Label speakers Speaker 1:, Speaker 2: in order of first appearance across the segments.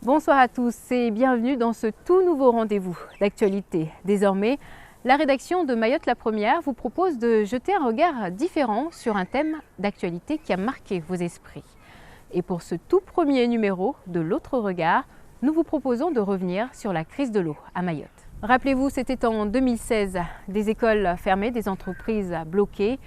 Speaker 1: Bonsoir à tous et bienvenue dans ce tout nouveau rendez-vous d'actualité. Désormais, la rédaction de Mayotte la Première vous propose de jeter un regard différent sur un thème d'actualité qui a marqué vos esprits. Et pour ce tout premier numéro de l'autre regard, nous vous proposons de revenir sur la crise de l'eau à Mayotte. Rappelez-vous, c'était en 2016, des écoles fermées, des entreprises bloquées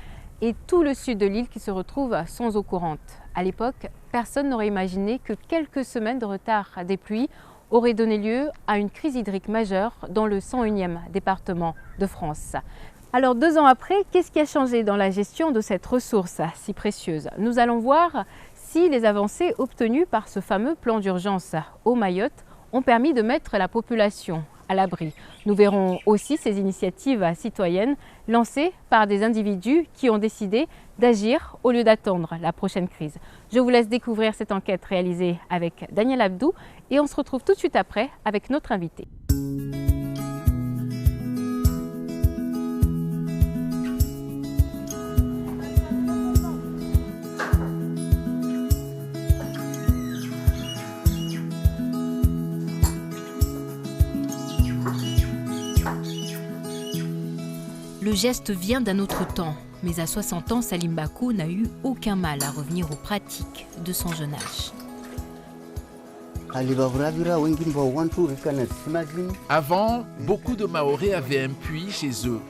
Speaker 1: et tout le sud de l'île qui se retrouve sans eau courante. À l'époque, personne n'aurait imaginé que quelques semaines de retard des pluies auraient donné lieu à une crise hydrique majeure dans le 101e département de France. Alors 2 ans après, qu'est-ce qui a changé dans la gestion de cette ressource si précieuse? Nous allons voir si les avancées obtenues par ce fameux plan d'urgence au Mayotte ont permis de mettre la population à l'abri. Nous verrons aussi ces initiatives citoyennes lancées par des individus qui ont décidé d'agir au lieu d'attendre la prochaine crise. Je vous laisse découvrir cette enquête réalisée avec Daniel Abdou et on se retrouve tout de suite après avec notre invité. Le geste vient d'un autre temps, mais à 60 ans, Salim Bakou n'a eu aucun mal à revenir aux pratiques de son jeune âge.
Speaker 2: Avant, beaucoup de Mahorais avaient un puits chez eux.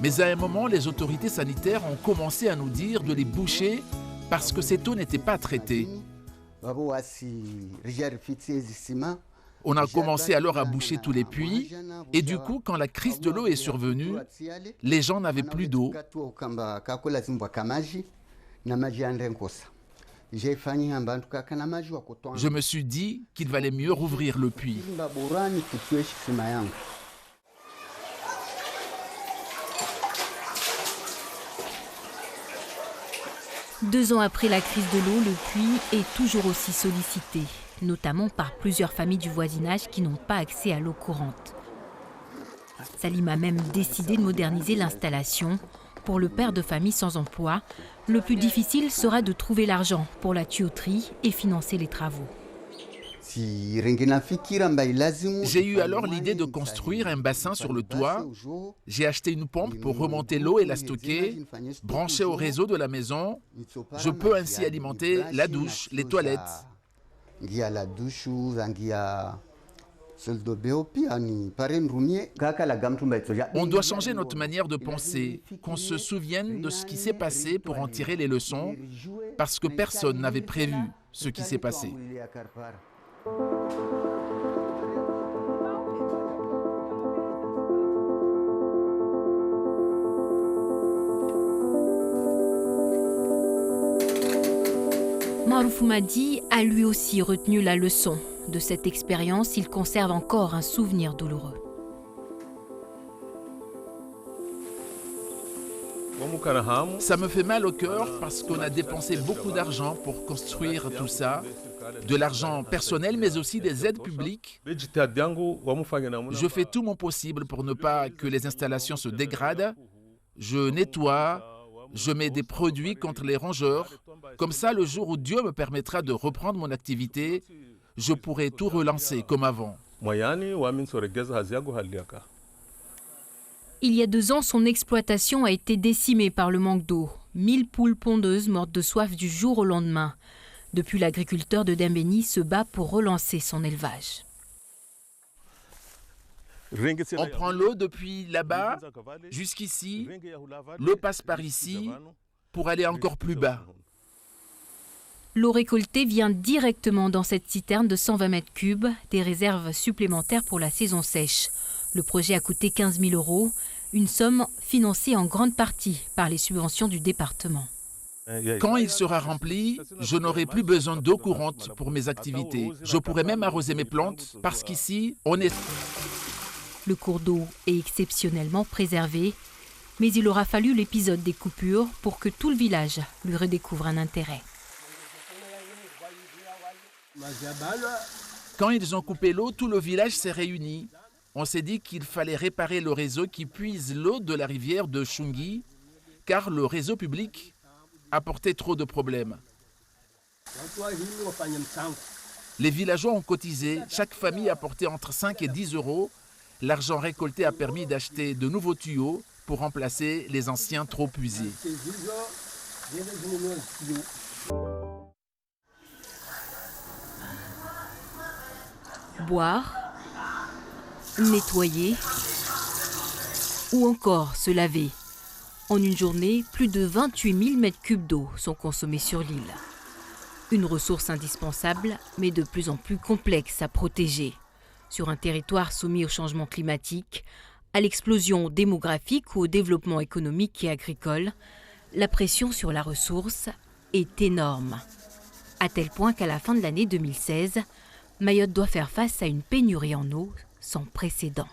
Speaker 2: Mais à un moment, les autorités sanitaires ont commencé à nous dire de les boucher parce que cette eau n'était pas traitée. On a commencé alors à boucher tous les puits et du coup, quand la crise de l'eau est survenue, les gens n'avaient plus d'eau. Je me suis dit qu'il valait mieux rouvrir le puits.
Speaker 1: Deux ans après la crise de l'eau, le puits est toujours aussi sollicité, notamment par plusieurs familles du voisinage qui n'ont pas accès à l'eau courante. Salim a même décidé de moderniser l'installation. Pour le père de famille sans emploi, le plus difficile sera de trouver l'argent pour la tuyauterie et financer les travaux.
Speaker 2: J'ai eu alors l'idée de construire un bassin sur le toit. J'ai acheté une pompe pour remonter l'eau et la stocker, branchée au réseau de la maison. Je peux ainsi alimenter la douche, les toilettes. On doit changer notre manière de penser, qu'on se souvienne de ce qui s'est passé pour en tirer les leçons, parce que personne n'avait prévu ce qui s'est passé.
Speaker 1: Marouf Madi a lui aussi retenu la leçon. De cette expérience, il conserve encore un souvenir douloureux.
Speaker 2: Ça me fait mal au cœur parce qu'on a dépensé beaucoup d'argent pour construire tout ça, de l'argent personnel mais aussi des aides publiques. Je fais tout mon possible pour ne pas que les installations se dégradent. Je nettoie, je mets des produits contre les rongeurs. Comme ça, le jour où Dieu me permettra de reprendre mon activité, je pourrai tout relancer comme avant.
Speaker 1: Il y a 2 ans, son exploitation a été décimée par le manque d'eau. 1000 poules pondeuses mortes de soif du jour au lendemain. Depuis, l'agriculteur de Dembéni se bat pour relancer son élevage.
Speaker 2: On prend l'eau depuis là-bas jusqu'ici, l'eau passe par ici pour aller encore plus bas.
Speaker 1: L'eau récoltée vient directement dans cette citerne de 120 mètres cubes, des réserves supplémentaires pour la saison sèche. Le projet a coûté 15 000 €, une somme financée en grande partie par les subventions du département.
Speaker 2: Quand il sera rempli, je n'aurai plus besoin d'eau courante pour mes activités. Je pourrai même arroser mes plantes parce qu'ici, on est...
Speaker 1: Le cours d'eau est exceptionnellement préservé, mais il aura fallu l'épisode des coupures pour que tout le village lui redécouvre un intérêt.
Speaker 2: Quand ils ont coupé l'eau, tout le village s'est réuni. On s'est dit qu'il fallait réparer le réseau qui puise l'eau de la rivière de Chungi, car le réseau public apportait trop de problèmes. Les villageois ont cotisé, chaque famille a apporté entre 5 et 10 euros. L'argent récolté a permis d'acheter de nouveaux tuyaux pour remplacer les anciens trop usés.
Speaker 1: Boire, nettoyer ou encore se laver. En une journée, plus de 28 000 mètres cubes d'eau sont consommés sur l'île. Une ressource indispensable, mais de plus en plus complexe à protéger. Sur un territoire soumis au changement climatique, à l'explosion démographique ou au développement économique et agricole, la pression sur la ressource est énorme. À tel point qu'à la fin de l'année 2016, Mayotte doit faire face à une pénurie en eau sans précédent.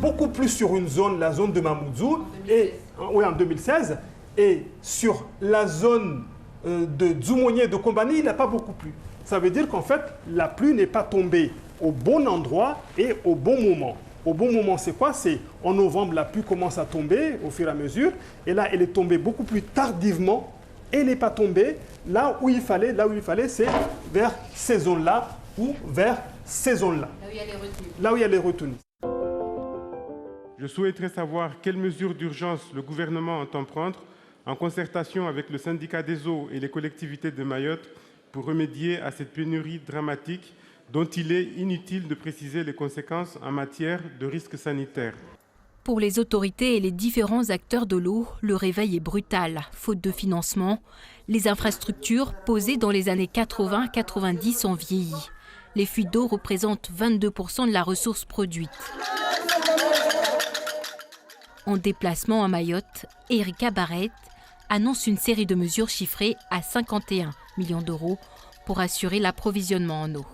Speaker 3: Beaucoup plus sur une zone, la zone de Mamoudzou, en 2016, et sur la zone de Dzoumogné et de Kombani, il n'a pas beaucoup plu. Ça veut dire qu'en fait, la pluie n'est pas tombée au bon endroit et au bon moment. Au bon moment, c'est quoi? C'est en novembre, la pluie commence à tomber au fur et à mesure. Et là, elle est tombée beaucoup plus tardivement. Et elle n'est pas tombée là où il fallait. Là où il fallait, c'est vers ces zones-là ou vers ces zones-là. Là où il y a les retenues. Là où il y a les retenues.
Speaker 4: Je souhaiterais savoir quelles mesures d'urgence le gouvernement entend prendre en concertation avec le syndicat des eaux et les collectivités de Mayotte pour remédier à cette pénurie dramatique dont il est inutile de préciser les conséquences en matière de risques sanitaires.
Speaker 1: Pour les autorités et les différents acteurs de l'eau, le réveil est brutal. Faute de financement, les infrastructures posées dans les années 80-90 ont vieilli. Les fuites d'eau représentent 22% de la ressource produite. En déplacement à Mayotte, Erika Barrett annonce une série de mesures chiffrées à 51 millions d'euros pour assurer l'approvisionnement en eau.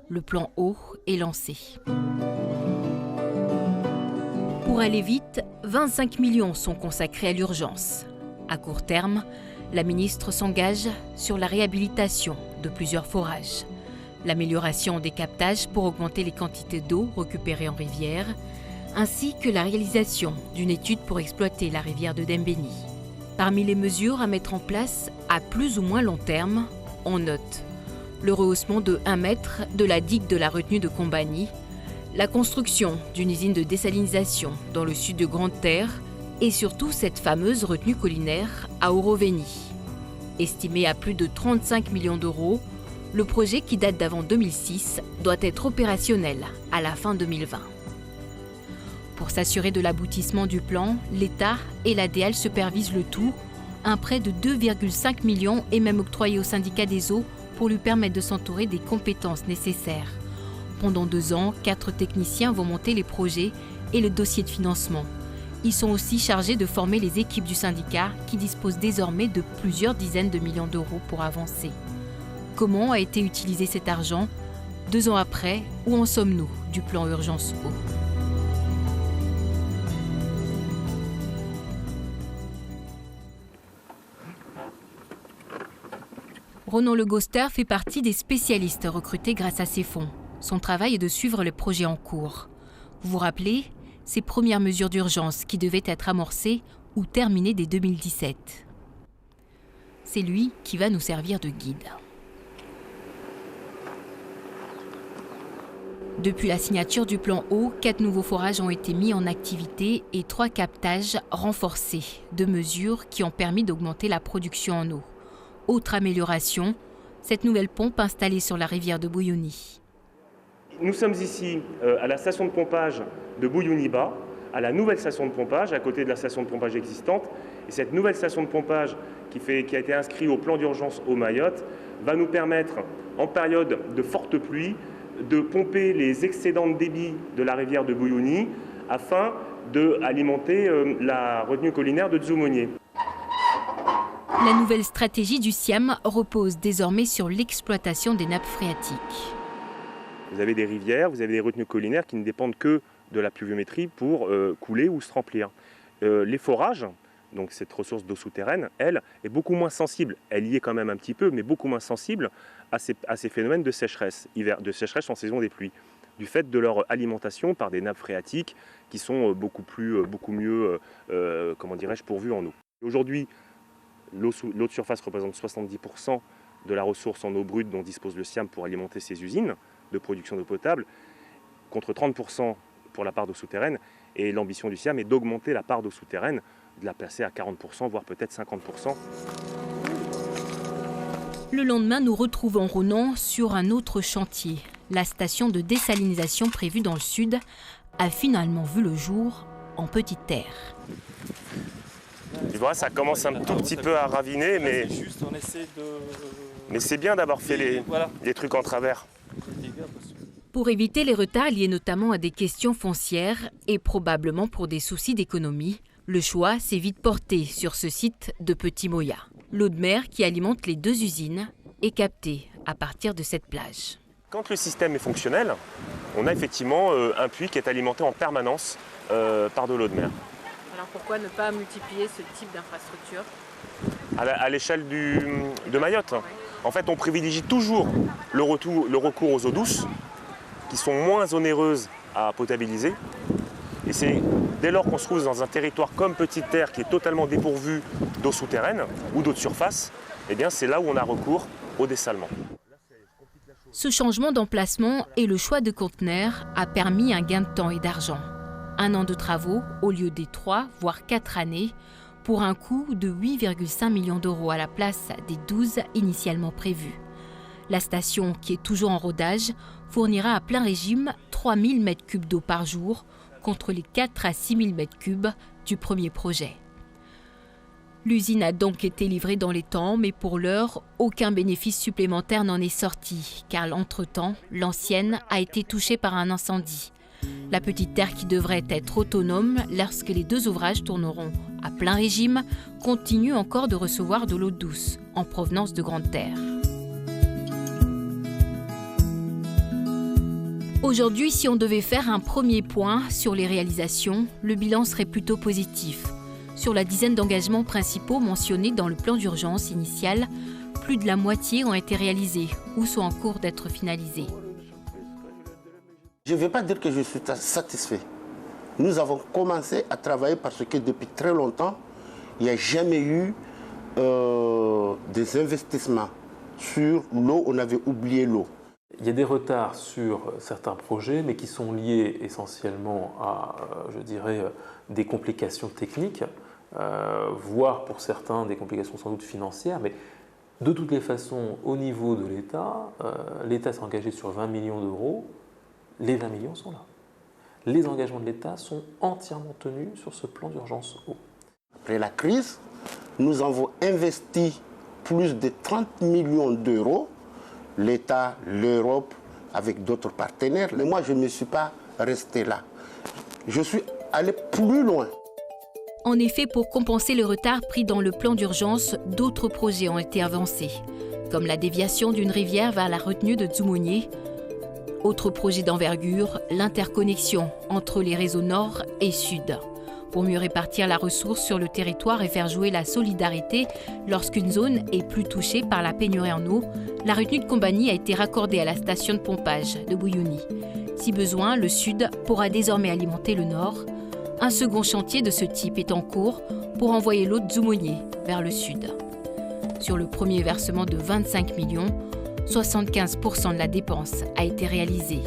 Speaker 1: Le plan eau est lancé. Pour aller vite, 25 millions sont consacrés à l'urgence. À court terme, la ministre s'engage sur la réhabilitation de plusieurs forages, l'amélioration des captages pour augmenter les quantités d'eau récupérées en rivière, ainsi que la réalisation d'une étude pour exploiter la rivière de Dembéni. Parmi les mesures à mettre en place à plus ou moins long terme, on note le rehaussement de 1 mètre de la digue de la retenue de Kombani, la construction d'une usine de désalinisation dans le sud de Grande-Terre et surtout cette fameuse retenue collinaire à Oroveni. Estimé à plus de 35 millions d'euros, le projet qui date d'avant 2006 doit être opérationnel à la fin 2020. Pour s'assurer de l'aboutissement du plan, l'État et l'ADL supervisent le tout. Un prêt de 2,5 millions est même octroyé au syndicat des eaux pour lui permettre de s'entourer des compétences nécessaires. Pendant 2 ans, 4 techniciens vont monter les projets et le dossier de financement. Ils sont aussi chargés de former les équipes du syndicat qui disposent désormais de plusieurs dizaines de millions d'euros pour avancer. Comment a été utilisé cet argent? 2 ans après, où en sommes-nous du plan Urgence Eau? Ronan Le Goster fait partie des spécialistes recrutés grâce à ces fonds. Son travail est de suivre les projets en cours. Vous vous rappelez, ces premières mesures d'urgence qui devaient être amorcées ou terminées dès 2017. C'est lui qui va nous servir de guide. Depuis la signature du plan eau, 4 nouveaux forages ont été mis en activité et 3 captages renforcés, 2 mesures qui ont permis d'augmenter la production en eau. Autre amélioration, cette nouvelle pompe installée sur la rivière de Bouyouni.
Speaker 5: Nous sommes ici à la station de pompage de Bouyouni-Bas, à la nouvelle station de pompage, à côté de la station de pompage existante. Et cette nouvelle station de pompage qui a été inscrite au plan d'urgence au Mayotte va nous permettre, en période de forte pluie, de pomper les excédents de débit de la rivière de Bouyouni afin d'alimenter la retenue collinaire de Dzoumogné.
Speaker 1: La nouvelle stratégie du SIAM repose désormais sur l'exploitation des nappes phréatiques.
Speaker 5: Vous avez des rivières, vous avez des retenues collinaires qui ne dépendent que de la pluviométrie pour couler ou se remplir. Les forages, donc cette ressource d'eau souterraine, elle, est beaucoup moins sensible. Elle y est quand même un petit peu, mais beaucoup moins sensible à ces phénomènes de sécheresse, de sécheresse en saison des pluies, du fait de leur alimentation par des nappes phréatiques qui sont beaucoup mieux pourvues en eau. Aujourd'hui, l'eau de surface représente 70% de la ressource en eau brute dont dispose le SIAM pour alimenter ces usines. de production d'eau potable, contre 30% pour la part d'eau souterraine. Et l'ambition du SIAM est d'augmenter la part d'eau souterraine, de la passer à 40%, voire peut-être 50%.
Speaker 1: Le lendemain, nous retrouvons Ronan sur un autre chantier. La station de désalinisation prévue dans le sud a finalement vu le jour en petite terre.
Speaker 5: Tu vois, ça commence un tout petit peu à raviner, mais c'est bien d'avoir fait les trucs en travers.
Speaker 1: Pour éviter les retards liés notamment à des questions foncières et probablement pour des soucis d'économie, le choix s'est vite porté sur ce site de Petit Moya. L'eau de mer qui alimente les deux usines est captée à partir de cette plage.
Speaker 5: Quand le système est fonctionnel, on a effectivement un puits qui est alimenté en permanence par de l'eau de mer.
Speaker 1: Alors pourquoi ne pas multiplier ce type d'infrastructure
Speaker 5: à l'échelle de Mayotte. En fait, on privilégie toujours le recours aux eaux douces, qui sont moins onéreuses à potabiliser. Et c'est dès lors qu'on se trouve dans un territoire comme Petite Terre, qui est totalement dépourvu d'eau souterraine ou d'eau de surface, eh bien c'est là où on a recours au dessalement.
Speaker 1: Ce changement d'emplacement et le choix de conteneurs a permis un gain de temps et d'argent. 1 an de travaux au lieu des 3, voire 4 années, pour un coût de 8,5 millions d'euros à la place des 12 initialement prévus. La station, qui est toujours en rodage, fournira à plein régime 3000 m3 d'eau par jour, contre les 4 à 6000 m3 du premier projet. L'usine a donc été livrée dans les temps, mais pour l'heure, aucun bénéfice supplémentaire n'en est sorti, car entre-temps, l'ancienne a été touchée par un incendie. La Petite Terre, qui devrait être autonome lorsque les deux ouvrages tourneront à plein régime, continue encore de recevoir de l'eau douce en provenance de Grande Terre. Aujourd'hui, si on devait faire un premier point sur les réalisations, le bilan serait plutôt positif. Sur la dizaine d'engagements principaux mentionnés dans le plan d'urgence initial, plus de la moitié ont été réalisés ou sont en cours d'être finalisés.
Speaker 6: Je ne vais pas dire que je suis satisfait. Nous avons commencé à travailler parce que depuis très longtemps, il n'y a jamais eu des investissements sur l'eau. On avait oublié l'eau.
Speaker 7: Il y a des retards sur certains projets, mais qui sont liés essentiellement à, je dirais, des complications techniques, voire pour certains des complications sans doute financières. Mais de toutes les façons, au niveau de l'État, l'État s'est engagé sur 20 millions d'euros. Les 20 millions sont là. Les engagements de l'État sont entièrement tenus sur ce plan d'urgence eau.
Speaker 6: Après la crise, nous avons investi plus de 30 millions d'euros, l'État, l'Europe, avec d'autres partenaires. Mais moi, je ne suis pas resté là. Je suis allé plus loin.
Speaker 1: En effet, pour compenser le retard pris dans le plan d'urgence, d'autres projets ont été avancés, comme la déviation d'une rivière vers la retenue de Dzoumogné. Autre projet d'envergure, l'interconnexion entre les réseaux nord et sud, pour mieux répartir la ressource sur le territoire et faire jouer la solidarité lorsqu'une zone est plus touchée par la pénurie en eau. La retenue de Kombani a été raccordée à la station de pompage de Bouyouni. Si besoin, le sud pourra désormais alimenter le nord. Un second chantier de ce type est en cours pour envoyer l'eau de Dzoumogné vers le sud. Sur le premier versement de 25 millions, 75% de la dépense a été réalisée.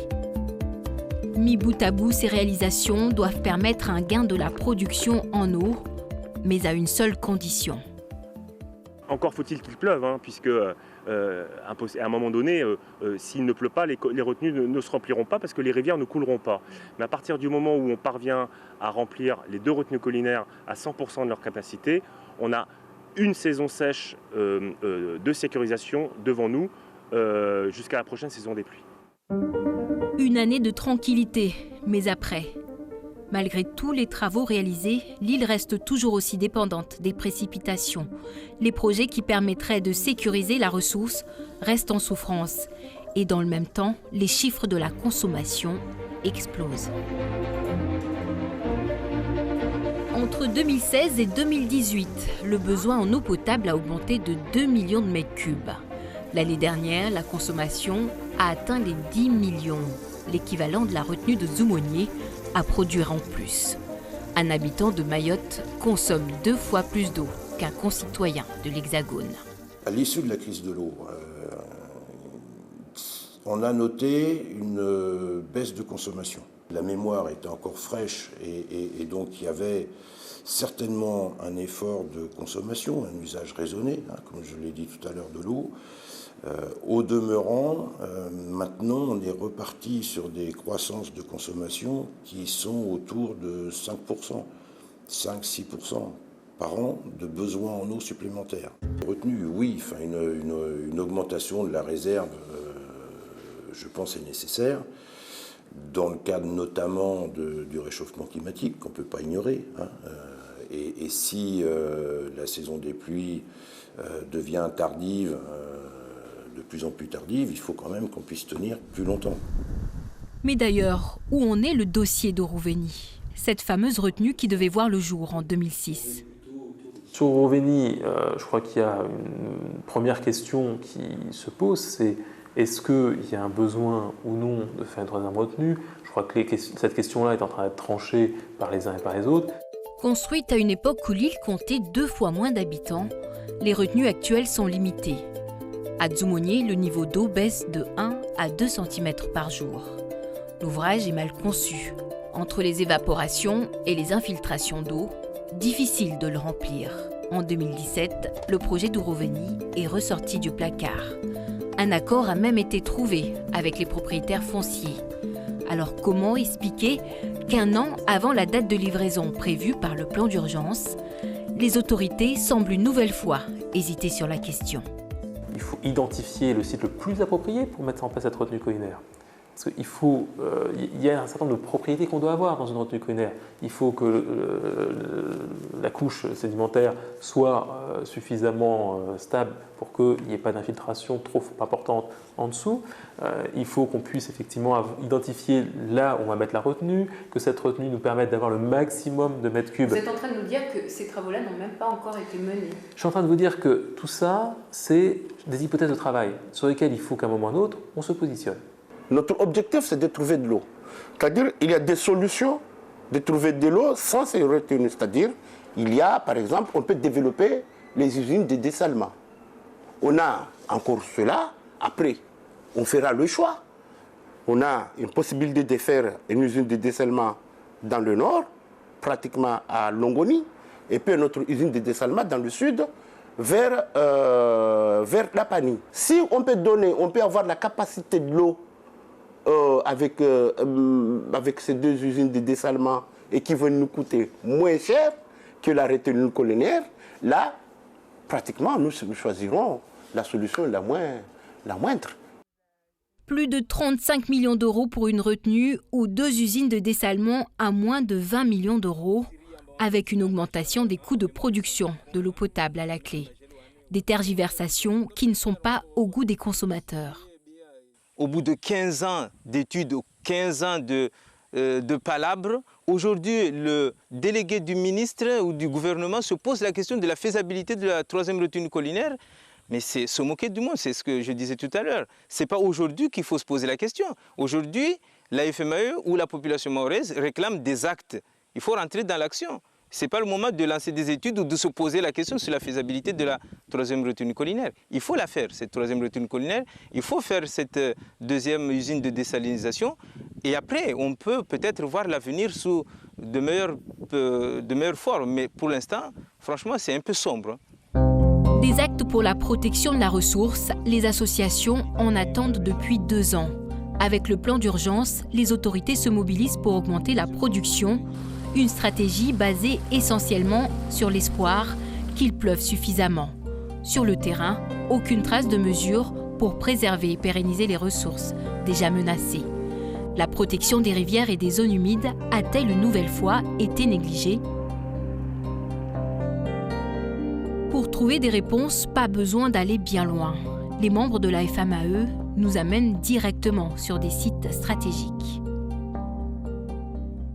Speaker 1: Mis bout à bout, ces réalisations doivent permettre un gain de la production en eau, mais à une seule condition.
Speaker 5: Encore faut-il qu'il pleuve, puisque à un moment donné, s'il ne pleut pas, les retenues ne se rempliront pas parce que les rivières ne couleront pas. Mais à partir du moment où on parvient à remplir les 2 retenues collinaires à 100% de leur capacité, on a une saison sèche de sécurisation devant nous jusqu'à la prochaine saison des pluies.
Speaker 1: Une année de tranquillité, mais après. Malgré tous les travaux réalisés, l'île reste toujours aussi dépendante des précipitations. Les projets qui permettraient de sécuriser la ressource restent en souffrance. Et dans le même temps, les chiffres de la consommation explosent. Entre 2016 et 2018, le besoin en eau potable a augmenté de 2 millions de mètres cubes. L'année dernière, la consommation a atteint les 10 millions, l'équivalent de la retenue de Dzoumogné à produire en plus. Un habitant de Mayotte consomme 2 fois plus d'eau qu'un concitoyen de l'Hexagone.
Speaker 8: À l'issue de la crise de l'eau, on a noté une baisse de consommation. La mémoire était encore fraîche et donc il y avait certainement un effort de consommation, un usage raisonné, comme je l'ai dit tout à l'heure, de l'eau. Au demeurant, maintenant on est reparti sur des croissances de consommation qui sont autour de 5%, 5-6% par an de besoins en eau supplémentaires. Retenu, oui, une augmentation de la réserve, je pense, est nécessaire, dans le cadre notamment du réchauffement climatique, qu'on ne peut pas ignorer. Et si la saison des pluies devient tardive, de plus en plus tardive, il faut quand même qu'on puisse tenir plus longtemps.
Speaker 1: Mais d'ailleurs, où en est le dossier d'Orovény, cette fameuse retenue qui devait voir le jour en 2006?
Speaker 7: Sur Orovény, je crois qu'il y a une première question qui se pose, c'est est-ce qu'il y a un besoin ou non de faire une troisième retenue? Je crois que cette question-là est en train d'être tranchée par les uns et par les autres.
Speaker 1: Construite à une époque où l'île comptait 2 fois moins d'habitants, les retenues actuelles sont limitées. À Dzoumounié, le niveau d'eau baisse de 1 à 2 cm par jour. L'ouvrage est mal conçu. Entre les évaporations et les infiltrations d'eau, difficile de le remplir. En 2017, le projet d'Orovény est ressorti du placard. Un accord a même été trouvé avec les propriétaires fonciers. Alors comment expliquer qu'un an avant la date de livraison prévue par le plan d'urgence, les autorités semblent une nouvelle fois hésiter sur la question?
Speaker 7: Il faut identifier le site le plus approprié pour mettre en place cette retenue collinaire. Parce qu'il y a un certain nombre de propriétés qu'on doit avoir dans une retenue collinaire. Il faut que la couche sédimentaire soit suffisamment stable pour qu'il n'y ait pas d'infiltration trop importante en dessous. Il faut qu'on puisse effectivement identifier là où on va mettre la retenue, que cette retenue nous permette d'avoir le maximum de mètres cubes.
Speaker 1: Vous êtes en train de nous dire que ces travaux-là n'ont même pas encore été menés?
Speaker 7: Je suis en train de vous dire que tout ça, c'est des hypothèses de travail sur lesquelles il faut qu'à un moment ou à un autre, on se positionne.
Speaker 6: Notre objectif, c'est de trouver de l'eau. C'est-à-dire qu'il y a des solutions de trouver de l'eau sans ces retenues. C'est-à-dire, il y a, par exemple, on peut développer les usines de dessalement. On a encore cela. Après, on fera le choix. On a une possibilité de faire une usine de dessalement dans le nord, pratiquement à Longoni, et puis notre usine de dessalement dans le sud, vers la Pani. Si on peut avoir la capacité de l'eau avec ces 2 usines de dessalement et qui vont nous coûter moins cher que la retenue collinaire, là, pratiquement, nous choisirons la solution la moindre.
Speaker 1: Plus de 35 millions d'euros pour une retenue ou 2 usines de dessalement à moins de 20 millions d'euros, avec une augmentation des coûts de production de l'eau potable à la clé. Des tergiversations qui ne sont pas au goût des consommateurs.
Speaker 9: Au bout de 15 ans d'études, 15 ans de palabres, aujourd'hui, le délégué du ministre ou du gouvernement se pose la question de la faisabilité de la 3e retenue collinaire. Mais c'est se moquer du monde, c'est ce que je disais tout à l'heure. Ce n'est pas aujourd'hui qu'il faut se poser la question. Aujourd'hui, la FMAE ou la population mahoraise réclame des actes. Il faut rentrer dans l'action. Ce n'est pas le moment de lancer des études ou de se poser la question sur la faisabilité de la 3e retenue collinaire. Il faut la faire, cette 3e retenue collinaire. Il faut faire cette 2e usine de désalinisation. Et après, on peut peut-être voir l'avenir sous de meilleures formes. Mais pour l'instant, franchement, c'est un peu sombre.
Speaker 1: Des actes pour la protection de la ressource, les associations en attendent depuis 2 ans. Avec le plan d'urgence, les autorités se mobilisent pour augmenter la production. Une stratégie basée essentiellement sur l'espoir qu'il pleuve suffisamment. Sur le terrain, aucune trace de mesure pour préserver et pérenniser les ressources déjà menacées. La protection des rivières et des zones humides a-t-elle une nouvelle fois été négligée? Pour trouver des réponses, pas besoin d'aller bien loin. Les membres de la FMAE nous amènent directement sur des sites stratégiques.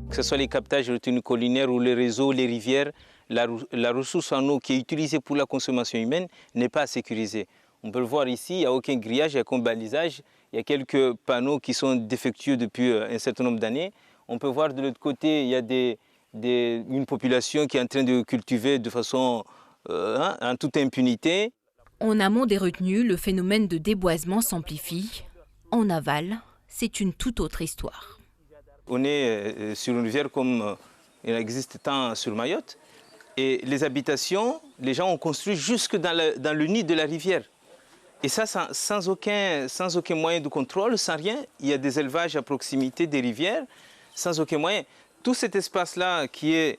Speaker 9: Que ce soit les captages de retenue collinaire ou les réseaux, les rivières, la ressource en eau qui est utilisée pour la consommation humaine n'est pas sécurisée. On peut le voir ici, il n'y a aucun grillage, il n'y a aucun balisage. Il y a quelques panneaux qui sont défectueux depuis un certain nombre d'années. On peut voir de l'autre côté, il y a une population qui est en train de cultiver de façon en toute impunité.
Speaker 1: En amont des retenues, le phénomène de déboisement s'amplifie.
Speaker 10: En aval, c'est une toute autre histoire.
Speaker 9: On est sur une rivière comme il existe tant sur Mayotte. Et les habitations, les gens ont construit jusque dans le nid de la rivière. Et ça, sans aucun moyen de contrôle, sans rien. Il y a des élevages à proximité des rivières, sans aucun moyen. Tout cet espace-là qui est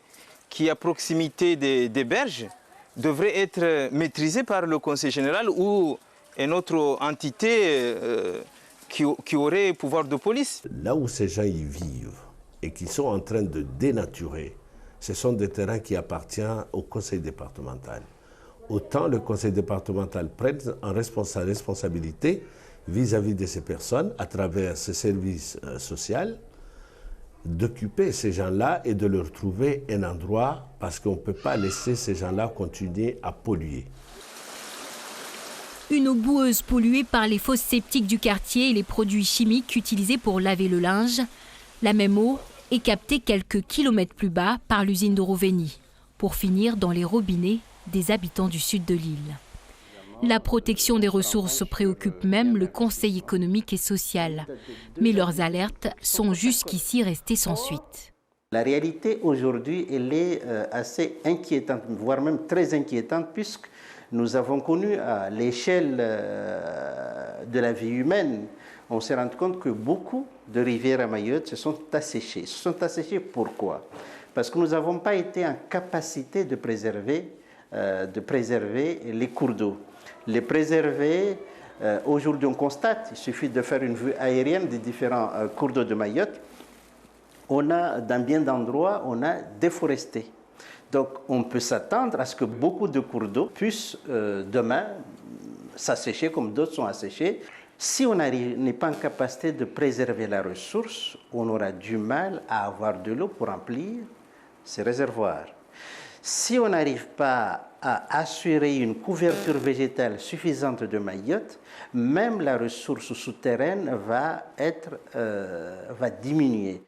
Speaker 9: à proximité des berges devrait être maîtrisé par le Conseil général ou une autre entité qui aurait pouvoir de police.
Speaker 11: Là où ces gens y vivent et qui sont en train de dénaturer, ce sont des terrains qui appartiennent au conseil départemental. Autant le conseil départemental prenne en responsabilité vis-à-vis de ces personnes, à travers ses services sociaux, d'occuper ces gens-là et de leur trouver un endroit, parce qu'on ne peut pas laisser ces gens-là continuer à polluer.
Speaker 10: Une eau boueuse polluée par les fosses septiques du quartier et les produits chimiques utilisés pour laver le linge. La même eau est captée quelques kilomètres plus bas par l'usine de Roveni, pour finir dans les robinets des habitants du sud de l'île. La protection des ressources préoccupe même le Conseil économique et social, mais leurs alertes sont jusqu'ici restées sans suite.
Speaker 12: La réalité aujourd'hui, elle est assez inquiétante, voire même très inquiétante, puisque nous avons connu à l'échelle de la vie humaine, on s'est rendu compte que beaucoup de rivières à Mayotte se sont asséchées. Se sont asséchées pourquoi? Parce que nous n'avons pas été en capacité de préserver les cours d'eau. Les préserver, aujourd'hui on constate, il suffit de faire une vue aérienne des différents cours d'eau de Mayotte, on a, dans bien d'endroits, on a déforesté. Donc on peut s'attendre à ce que beaucoup de cours d'eau puissent demain s'assécher comme d'autres sont asséchés. Si on n'est pas en capacité de préserver la ressource, on aura du mal à avoir de l'eau pour remplir ces réservoirs. Si on n'arrive pas à assurer une couverture végétale suffisante de Mayotte, même la ressource souterraine va diminuer.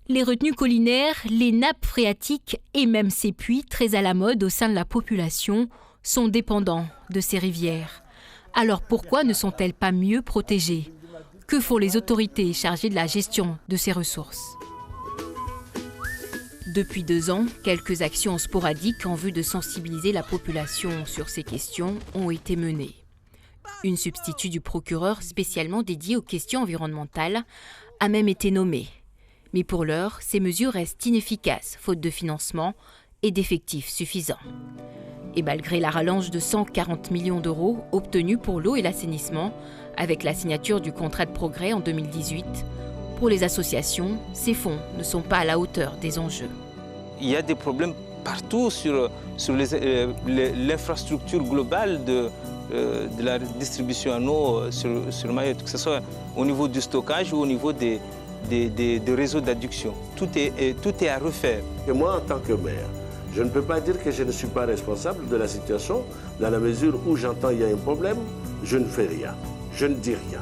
Speaker 10: Les retenues collinaires, les nappes phréatiques et même ces puits très à la mode au sein de la population sont dépendants de ces rivières. Alors pourquoi ne sont-elles pas mieux protégées? Que font les autorités chargées de la gestion de ces ressources? Depuis 2 ans, quelques actions sporadiques en vue de sensibiliser la population sur ces questions ont été menées. Une substitut du procureur spécialement dédiée aux questions environnementales a même été nommée. Mais pour l'heure, ces mesures restent inefficaces, faute de financement et d'effectifs suffisants. Et malgré la rallonge de 140 millions d'euros obtenus pour l'eau et l'assainissement, avec la signature du contrat de progrès en 2018, pour les associations, ces fonds ne sont pas à la hauteur des enjeux.
Speaker 9: Il y a des problèmes partout sur l'infrastructure globale de la distribution en eau sur Mayotte, que ce soit au niveau du stockage ou au niveau des réseaux d'adduction. Tout est à refaire.
Speaker 11: Et moi, en tant que maire, je ne peux pas dire que je ne suis pas responsable de la situation, dans la mesure où j'entends qu'il y a un problème, je ne fais rien, je ne dis rien.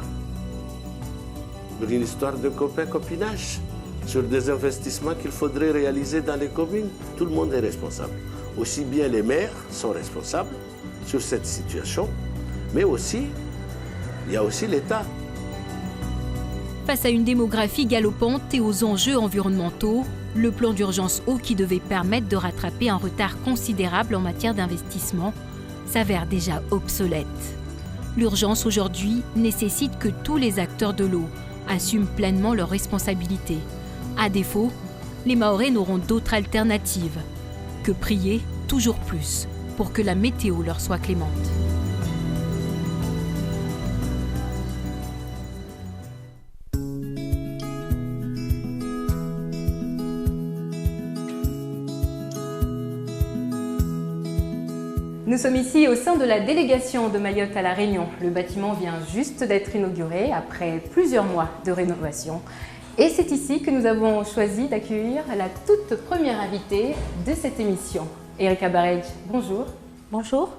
Speaker 11: Une histoire de copinage sur des investissements qu'il faudrait réaliser dans les communes, tout le monde est responsable. Aussi bien les maires sont responsables sur cette situation, mais aussi, il y a aussi l'État.
Speaker 10: Face à une démographie galopante et aux enjeux environnementaux, le plan d'urgence eau qui devait permettre de rattraper un retard considérable en matière d'investissement s'avère déjà obsolète. L'urgence aujourd'hui nécessite que tous les acteurs de l'eau assument pleinement leurs responsabilités. À défaut, les Mahorais n'auront d'autre alternative que prier toujours plus pour que la météo leur soit clémente.
Speaker 1: Nous sommes ici au sein de la délégation de Mayotte à La Réunion. Le bâtiment vient juste d'être inauguré après plusieurs mois de rénovation. Et c'est ici que nous avons choisi d'accueillir la toute première invitée de cette émission. Erika Barej, bonjour.
Speaker 13: Bonjour.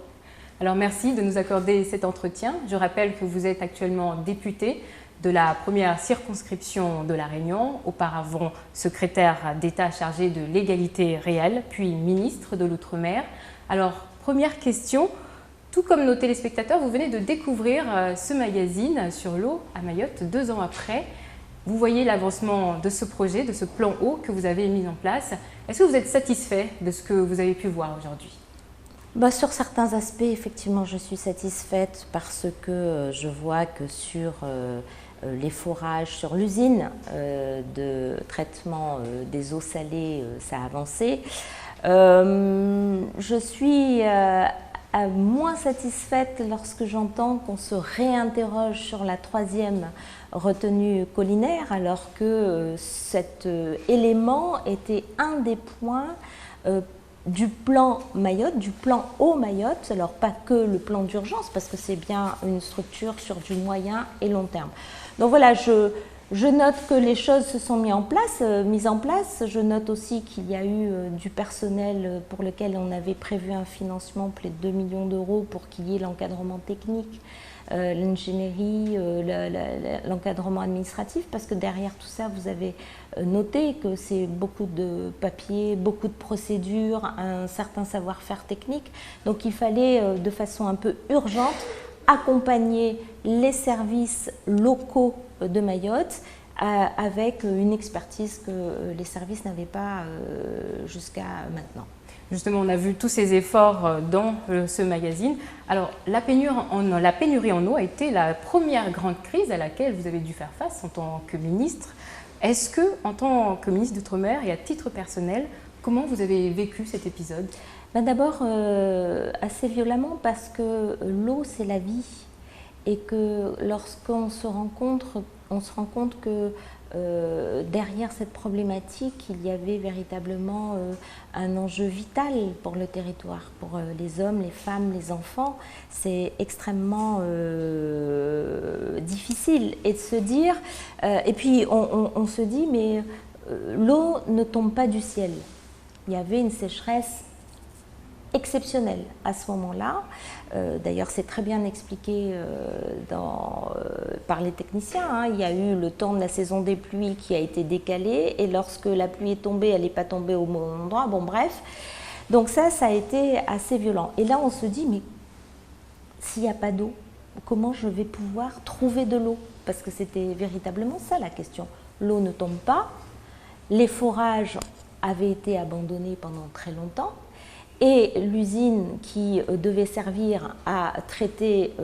Speaker 1: Alors merci de nous accorder cet entretien. Je rappelle que vous êtes actuellement députée de la première circonscription de La Réunion, auparavant secrétaire d'État chargé de l'égalité réelle, puis ministre de l'Outre-mer. Alors, première question, Tout comme nos téléspectateurs, vous venez de découvrir ce magazine sur l'eau à Mayotte 2 ans après. Vous voyez l'avancement de ce projet, de ce plan eau que vous avez mis en place. Est-ce que vous êtes satisfait de ce que vous avez pu voir aujourd'hui?
Speaker 13: Sur certains aspects, effectivement, je suis satisfaite parce que je vois que sur les forages, sur l'usine de traitement des eaux salées, ça a avancé. Je suis moins satisfaite lorsque j'entends qu'on se réinterroge sur la 3e retenue collinaire, alors que cet élément était un des points du plan Mayotte, du plan eau Mayotte, alors pas que le plan d'urgence, parce que c'est bien une structure sur du moyen et long terme. Donc voilà, je note que les choses se sont mises en place. Je note aussi qu'il y a eu du personnel pour lequel on avait prévu un financement près de 2 millions d'euros pour qu'il y ait l'encadrement technique, l'ingénierie, l'encadrement administratif, parce que derrière tout ça, vous avez noté que c'est beaucoup de papiers, beaucoup de procédures, un certain savoir-faire technique. Donc il fallait de façon un peu urgente accompagner les services locaux de Mayotte avec une expertise que les services n'avaient pas jusqu'à maintenant.
Speaker 1: Justement, on a vu tous ces efforts dans ce magazine. Alors, la pénurie en eau a été la première grande crise à laquelle vous avez dû faire face en tant que ministre. Est-ce que, en tant que ministre d'Outre-mer et à titre personnel, comment vous avez vécu cet épisode?
Speaker 13: D'abord, assez violemment, parce que l'eau, c'est la vie. Et que lorsqu'on se rencontre, on se rend compte que derrière cette problématique, il y avait véritablement un enjeu vital pour le territoire, pour les hommes, les femmes, les enfants. C'est extrêmement difficile. Et de se dire, et puis on se dit, mais l'eau ne tombe pas du ciel. Il y avait une sécheresse exceptionnelle à ce moment-là. D'ailleurs, c'est très bien expliqué par les techniciens. Il y a eu le temps de la saison des pluies qui a été décalé, et lorsque la pluie est tombée, elle n'est pas tombée au bon endroit. Bon, bref. Donc ça a été assez violent. Et là, on se dit, mais s'il n'y a pas d'eau, comment je vais pouvoir trouver de l'eau? Parce que c'était véritablement ça la question. L'eau ne tombe pas. Les forages avaient été abandonnés pendant très longtemps. Et l'usine qui devait servir à traiter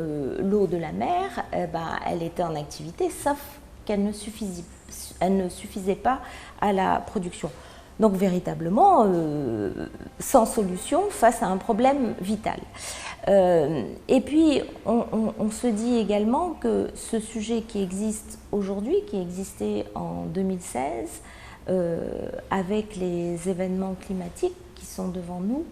Speaker 13: l'eau de la mer, elle était en activité, sauf qu'elle ne suffisait pas à la production. Donc véritablement, sans solution face à un problème vital. Et puis, on se dit également que ce sujet qui existe aujourd'hui, qui existait en 2016, avec les événements climatiques qui sont devant nous,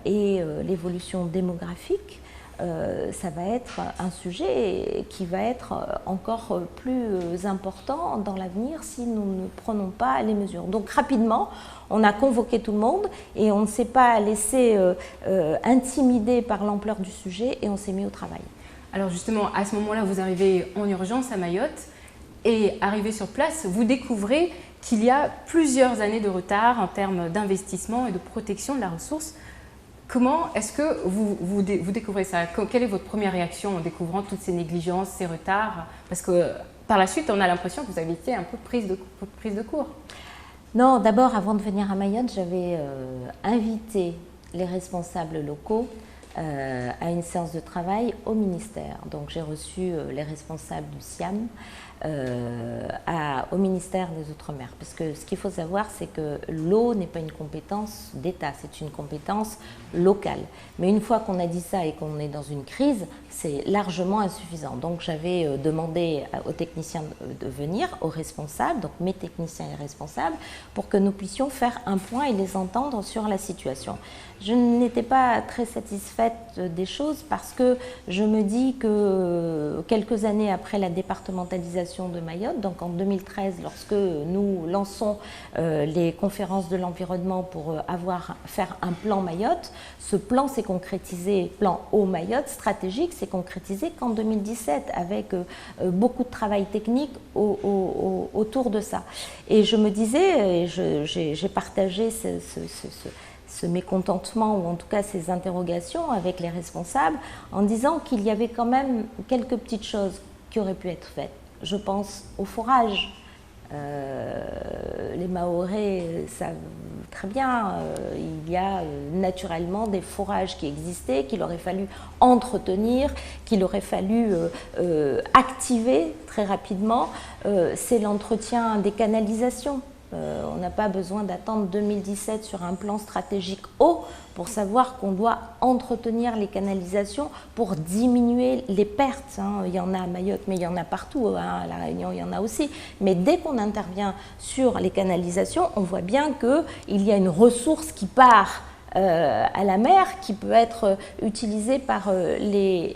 Speaker 13: et l'évolution démographique, ça va être un sujet qui va être encore plus important dans l'avenir si nous ne prenons pas les mesures. Donc rapidement, on a convoqué tout le monde et on ne s'est pas laissé intimider par l'ampleur du sujet et on s'est mis au travail.
Speaker 1: Alors justement, à ce moment-là, vous arrivez en urgence à Mayotte et arrivé sur place, vous découvrez qu'il y a plusieurs années de retard en termes d'investissement et de protection de la ressource. Comment est-ce que vous découvrez ça? Quelle est votre première réaction en découvrant toutes ces négligences, ces retards? Parce que par la suite, on a l'impression que vous avez été un peu prise de court.
Speaker 13: Non, d'abord, avant de venir à Mayotte, j'avais invité les responsables locaux à une séance de travail au ministère. Donc j'ai reçu les responsables du SIAM au ministère des Outre-mer. Parce que ce qu'il faut savoir, c'est que l'eau n'est pas une compétence d'État, c'est une compétence locale. Mais une fois qu'on a dit ça et qu'on est dans une crise, c'est largement insuffisant. Donc j'avais demandé aux techniciens de venir, aux responsables, donc mes techniciens et responsables, pour que nous puissions faire un point et les entendre sur la situation. Je n'étais pas très satisfaite des choses parce que je me dis que quelques années après la départementalisation de Mayotte, donc en 2013, lorsque nous lançons les conférences de l'environnement pour faire un plan Mayotte, ce plan s'est concrétisé, plan eau Mayotte stratégique, s'est concrétisé qu'en 2017 avec beaucoup de travail technique autour de ça. Et je me disais, et j'ai partagé ce mécontentement, ou en tout cas ces interrogations avec les responsables, en disant qu'il y avait quand même quelques petites choses qui auraient pu être faites. Je pense au forage. Les Mahorais savent très bien, il y a naturellement des forages qui existaient, qu'il aurait fallu entretenir, qu'il aurait fallu activer très rapidement. C'est l'entretien des canalisations. On n'a pas besoin d'attendre 2017 sur un plan stratégique eau pour savoir qu'on doit entretenir les canalisations pour diminuer les pertes. Il y en a à Mayotte, mais il y en a partout. À La Réunion, il y en a aussi. Mais dès qu'on intervient sur les canalisations, on voit bien qu'il y a une ressource qui part à la mer qui peut être utilisée par les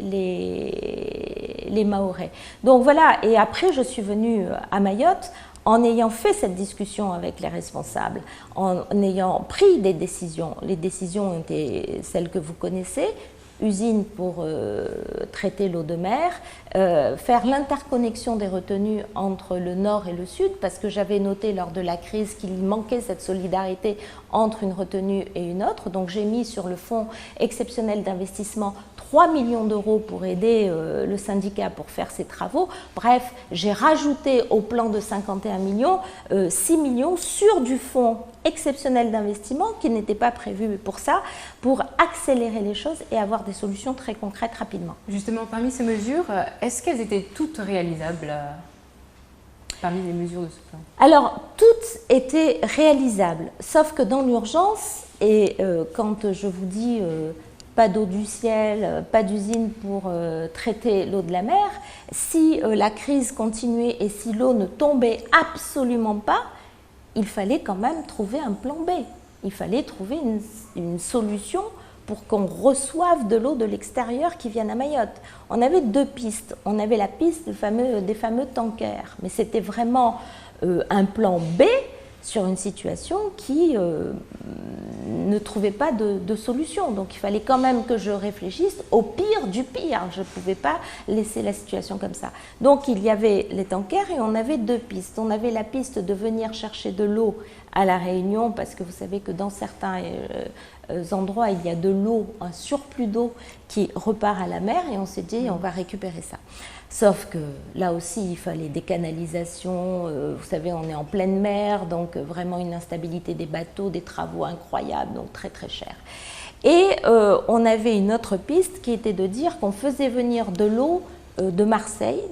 Speaker 13: Mahorais. Donc voilà, et après je suis venue à Mayotte en ayant fait cette discussion avec les responsables, en ayant pris des décisions. Les décisions ont été celles que vous connaissez, usine pour traiter l'eau de mer, faire l'interconnexion des retenues entre le nord et le sud, parce que j'avais noté lors de la crise qu'il manquait cette solidarité entre une retenue et une autre. Donc j'ai mis sur le fonds exceptionnel d'investissement 3 millions d'euros pour aider le syndicat pour faire ces travaux. Bref, j'ai rajouté au plan de 51 millions 6 millions sur du fonds exceptionnel d'investissement qui n'était pas prévu pour ça, pour accélérer les choses et avoir des solutions très concrètes rapidement.
Speaker 1: Justement, parmi ces mesures, est-ce qu'elles étaient toutes réalisables parmi les mesures de ce plan? Alors, toutes étaient réalisables, sauf que dans l'urgence, et quand je vous dis pas d'eau du ciel, pas d'usine pour traiter l'eau de la mer, si la crise continuait et si l'eau ne tombait absolument pas, il fallait quand même trouver un plan B. Il fallait trouver une solution pour qu'on reçoive de l'eau de l'extérieur qui vienne à Mayotte. On avait deux pistes. On avait la piste des fameux tankers, mais c'était vraiment un plan B sur une situation qui ne trouvait pas de solution. Donc il fallait quand même que je réfléchisse au pire du pire. Je ne pouvais pas laisser la situation comme ça. Donc il y avait les tankers et on avait deux pistes. On avait la piste de venir chercher de l'eau à La Réunion, parce que vous savez que dans certains endroits, il y a de l'eau, un surplus d'eau qui repart à la mer, et on s'est dit on va récupérer ça. Sauf que là aussi, il fallait des canalisations, vous savez, on est en pleine mer, donc vraiment une instabilité des bateaux, des travaux incroyables, donc très très cher. Et on avait une autre piste qui était de dire qu'on faisait venir de l'eau de Marseille,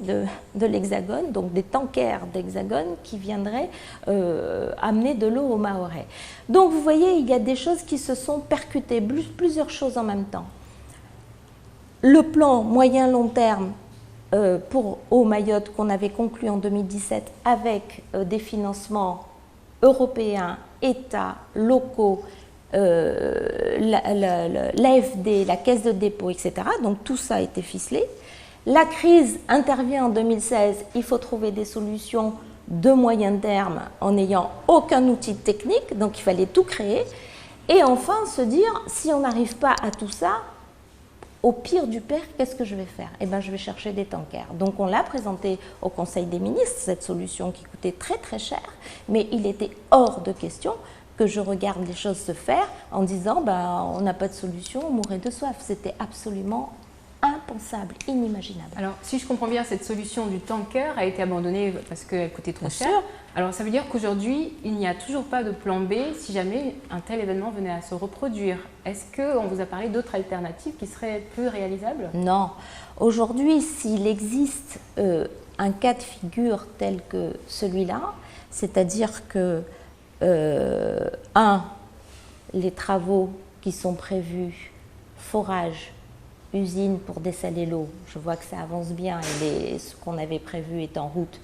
Speaker 1: de l'Hexagone, donc des tankers d'Hexagone qui viendraient amener de l'eau aux Mahorais. Donc vous voyez, il y a des choses qui se sont percutées, plusieurs choses en même temps. Le plan moyen-long terme pour Eau Mayotte qu'on avait conclu en 2017 avec des financements européens, États, locaux, l'AFD, la Caisse de dépôt, etc. Donc tout ça a été ficelé. La crise intervient en 2016, il faut trouver des solutions de moyen terme en n'ayant aucun outil technique, donc il fallait tout créer. Et enfin se dire, si on n'arrive pas à tout ça, au pire du pire, qu'est-ce que je vais faire? Eh bien, je vais chercher des tankers. Donc on l'a présenté au Conseil des ministres, cette solution qui coûtait très très cher, mais il était hors de question que je regarde les choses se faire en disant, on n'a pas de solution, on mourrait de soif. C'était absolument impensable, inimaginable. Alors, si je comprends bien, cette solution du tanker a été abandonnée parce qu'elle coûtait trop cher. Alors, ça veut dire qu'aujourd'hui, il n'y a toujours pas de plan B si jamais un tel événement venait à se reproduire. Est-ce qu'on vous a parlé d'autres alternatives qui seraient plus réalisables? Non. Aujourd'hui, s'il existe un cas de figure tel que celui-là, c'est-à-dire que, les travaux qui sont prévus, forage, usine pour dessaler l'eau, je vois que ça avance bien et ce qu'on avait prévu est en route.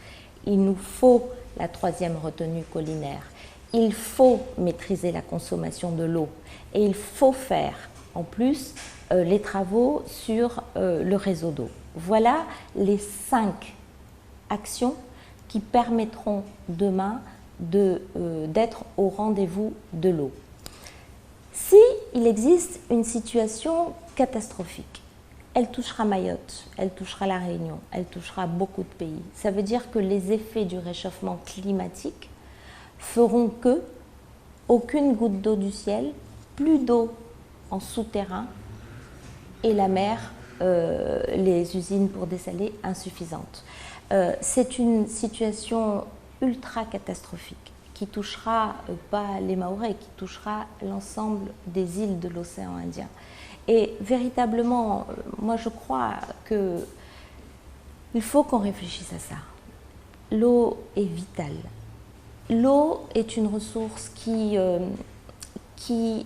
Speaker 1: Il nous faut la troisième retenue collinaire. Il faut maîtriser la consommation de l'eau et il faut faire en plus les travaux sur le réseau d'eau. Voilà les 5 actions qui permettront demain d'être au rendez-vous de l'eau. Si il existe une situation catastrophique, elle touchera Mayotte, elle touchera La Réunion, elle touchera beaucoup de pays. Ça veut dire que les effets du réchauffement climatique feront que aucune goutte d'eau du ciel
Speaker 13: plus d'eau en souterrain et la mer, les usines pour dessaler insuffisantes. C'est une situation ultra catastrophique qui touchera pas les Mahorais, qui touchera l'ensemble des îles de l'océan Indien. Et véritablement, moi je crois qu'il faut qu'on réfléchisse à ça. L'eau est vitale. L'eau est une ressource qui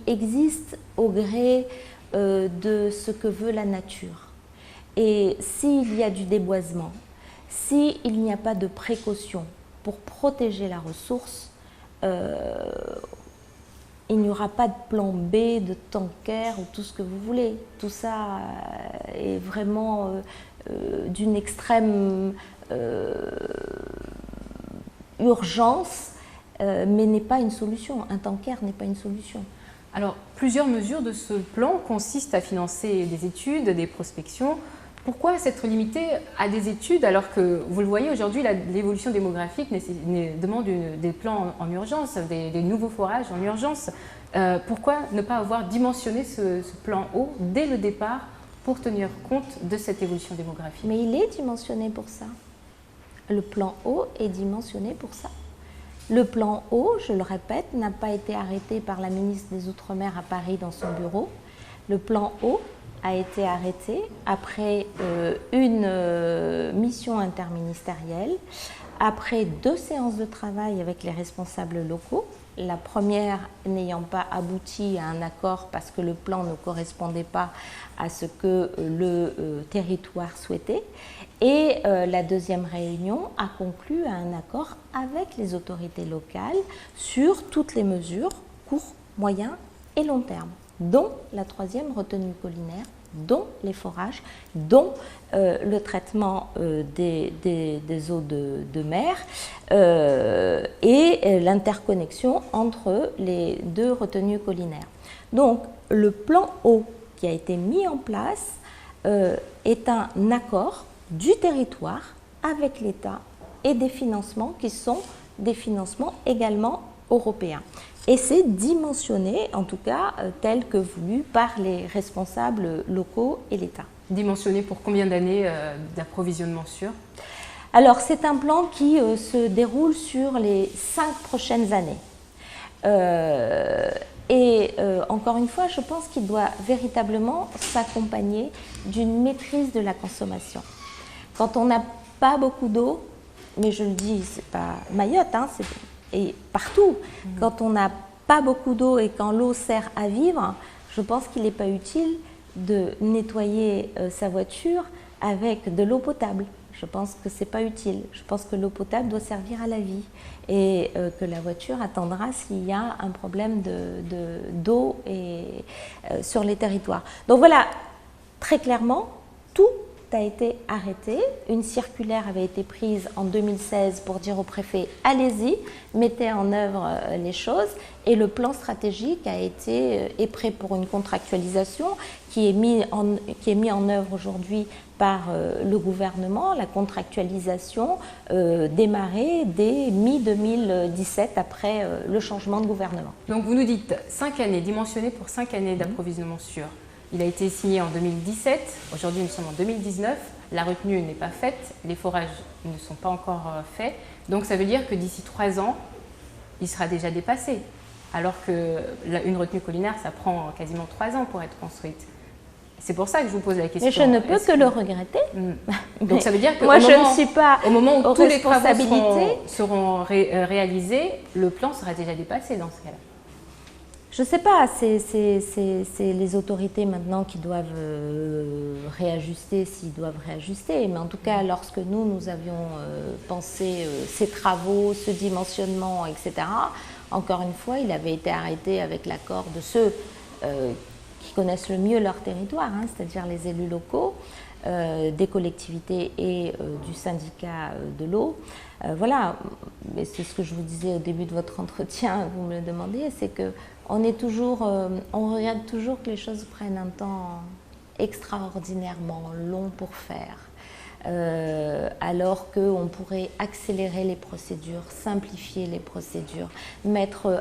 Speaker 13: existe au gré de ce que veut la nature. Et s'il y a du déboisement, s'il n'y a pas de précaution pour protéger la ressource, il n'y aura pas de plan B, de tanker ou tout ce que vous voulez. Tout ça est vraiment d'une extrême urgence, mais n'est pas une solution. Un tanker n'est pas une solution.
Speaker 1: Alors, plusieurs mesures de ce plan consistent à financer des études, des prospections. Pourquoi s'être limité à des études alors que, vous le voyez aujourd'hui, l'évolution démographique demande des plans en urgence, des nouveaux forages en urgence. Pourquoi ne pas avoir dimensionné ce plan eau dès le départ pour tenir compte de cette évolution démographique?
Speaker 13: Mais il est dimensionné pour ça. Le plan eau est dimensionné pour ça. Le plan eau, je le répète, n'a pas été arrêté par la ministre des Outre-mer à Paris dans son bureau. Le plan eau a été arrêté après une mission interministérielle, après 2 séances de travail avec les responsables locaux, la première n'ayant pas abouti à un accord parce que le plan ne correspondait pas à ce que le territoire souhaitait, et la deuxième réunion a conclu à un accord avec les autorités locales sur toutes les mesures court, moyen et long terme, dont la 3e retenue collinaire, dont les forages, dont le traitement des eaux de mer et l'interconnexion entre les 2 retenues collinaires. Donc le plan eau qui a été mis en place est un accord du territoire avec l'État et des financements qui sont des financements également européens. Et c'est dimensionné, en tout cas, tel que voulu par les responsables locaux et l'État.
Speaker 1: Dimensionné pour combien d'années d'approvisionnement sûr?
Speaker 13: Alors, c'est un plan qui se déroule sur les 5 prochaines années. Encore une fois, je pense qu'il doit véritablement s'accompagner d'une maîtrise de la consommation. Quand on n'a pas beaucoup d'eau, mais je le dis, c'est pas Mayotte, hein, et partout, quand on n'a pas beaucoup d'eau et quand l'eau sert à vivre, je pense qu'il n'est pas utile de nettoyer sa voiture avec de l'eau potable. Je pense que ce n'est pas utile. Je pense que l'eau potable doit servir à la vie et que la voiture attendra s'il y a un problème d'eau sur les territoires. Donc voilà, très clairement, tout a été arrêté. Une circulaire avait été prise en 2016 pour dire au préfet « allez-y, mettez en œuvre les choses ». Et le plan stratégique est prêt pour une contractualisation qui est mis en œuvre aujourd'hui par le gouvernement. La contractualisation démarrée dès mi-2017 après le changement de gouvernement.
Speaker 1: Donc vous nous dites 5 années, dimensionnées pour 5 années d'approvisionnement sûr. Il a été signé en 2017, aujourd'hui nous sommes en 2019, la retenue n'est pas faite, les forages ne sont pas encore faits, donc ça veut dire que d'ici 3 ans, il sera déjà dépassé, alors qu'une retenue collinaire, ça prend quasiment 3 ans pour être construite. C'est pour ça que je vous pose la question.
Speaker 13: Mais je ne peux que le regretter.
Speaker 1: Donc ça veut dire que
Speaker 13: moi, je ne suis pas
Speaker 1: au moment où tous les travaux seront réalisés, le plan sera déjà dépassé dans ce cas-là.
Speaker 13: Je ne sais pas, c'est les autorités maintenant qui doivent réajuster s'ils doivent réajuster. Mais en tout cas, lorsque nous avions pensé ces travaux, ce dimensionnement, etc., encore une fois, il avait été arrêté avec l'accord de ceux qui connaissent le mieux leur territoire, hein, c'est-à-dire les élus locaux, des collectivités et du syndicat de l'eau. Voilà, mais c'est ce que je vous disais au début de votre entretien, vous me le demandiez, c'est que on regarde toujours que les choses prennent un temps extraordinairement long pour faire. alors qu'on pourrait accélérer les procédures, simplifier les procédures,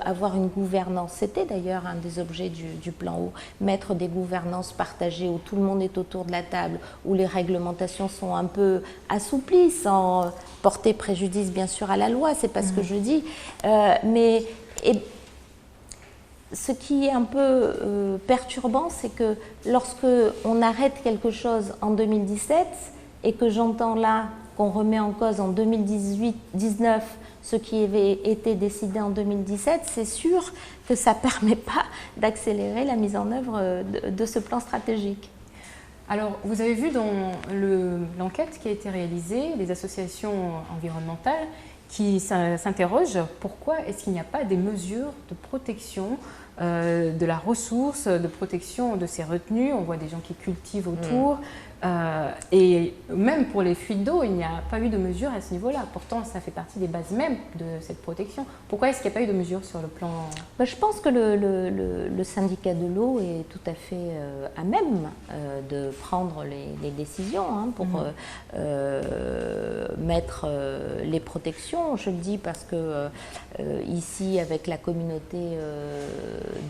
Speaker 13: avoir une gouvernance. C'était d'ailleurs un des objets du plan eau, mettre des gouvernances partagées où tout le monde est autour de la table, où les réglementations sont un peu assouplies sans porter préjudice bien sûr à la loi, c'est pas ce que je dis, mais ce qui est un peu perturbant, c'est que lorsque on arrête quelque chose en 2017 et que j'entends là qu'on remet en cause en 2018-19 ce qui avait été décidé en 2017, c'est sûr que ça ne permet pas d'accélérer la mise en œuvre de ce plan stratégique.
Speaker 1: Alors, vous avez vu dans l'enquête qui a été réalisée, les associations environnementales qui s'interrogent pourquoi est-ce qu'il n'y a pas des mesures de protection de la ressource, de protection de ces retenues. On voit des gens qui cultivent autour. Et même pour les fuites d'eau, il n'y a pas eu de mesures à ce niveau-là. Pourtant, ça fait partie des bases même de cette protection. Pourquoi est-ce qu'il n'y a pas eu de mesures sur le plan...
Speaker 13: Je pense que le syndicat de l'eau est tout à fait à même de prendre les décisions pour mettre les protections. Je le dis parce que ici, avec la communauté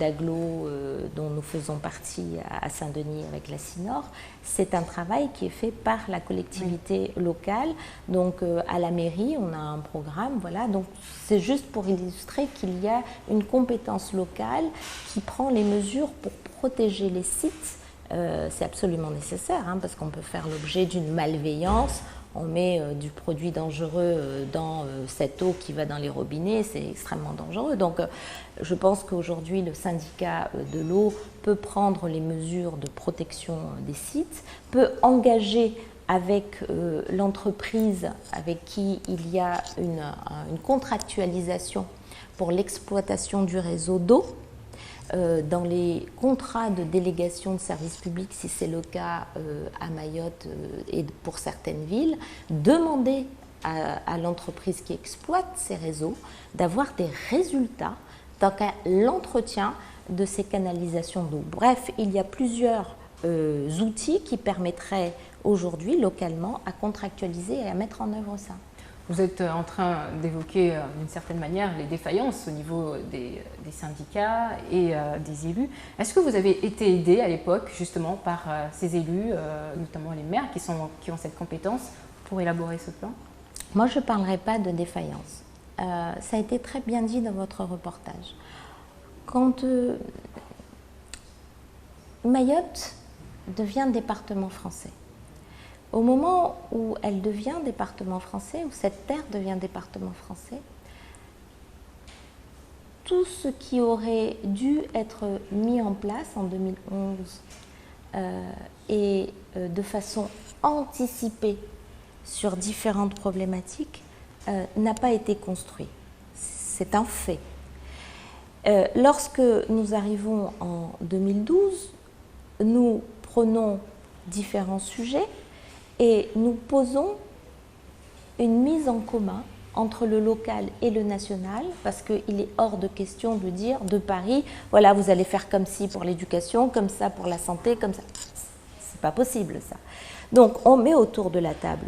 Speaker 13: d'agglo dont nous faisons partie à Saint-Denis avec la CINOR, c'est un travail qui est fait par la collectivité locale. Donc à la mairie, on a un programme, voilà. Donc c'est juste pour illustrer qu'il y a une compétence locale qui prend les mesures pour protéger les sites. C'est absolument nécessaire parce qu'on peut faire l'objet d'une malveillance. On met du produit dangereux dans cette eau qui va dans les robinets, c'est extrêmement dangereux. Donc je pense qu'aujourd'hui le syndicat de l'eau peut prendre les mesures de protection des sites, peut engager avec l'entreprise avec qui il y a une contractualisation pour l'exploitation du réseau d'eau. Dans les contrats de délégation de services publics, si c'est le cas à Mayotte et pour certaines villes, demander à l'entreprise qui exploite ces réseaux d'avoir des résultats dans l'entretien de ces canalisations d'eau. Bref, il y a plusieurs outils qui permettraient aujourd'hui, localement, à contractualiser et à mettre en œuvre ça.
Speaker 1: Vous êtes en train d'évoquer d'une certaine manière les défaillances au niveau des syndicats et des élus. Est-ce que vous avez été aidé à l'époque justement par ces élus, notamment les maires qui ont cette compétence pour élaborer ce plan?
Speaker 13: Moi, je ne parlerai pas de défaillance. Ça a été très bien dit dans votre reportage. Quand Mayotte devient département français, au moment où elle devient département français, où cette terre devient département français, tout ce qui aurait dû être mis en place en 2011 et de façon anticipée sur différentes problématiques n'a pas été construit. C'est un fait. Lorsque nous arrivons en 2012, nous prenons différents sujets et nous posons une mise en commun entre le local et le national, parce qu'il est hors de question de dire de Paris, voilà, vous allez faire comme ci pour l'éducation, comme ça pour la santé, comme ça. C'est pas possible ça. Donc on met autour de la table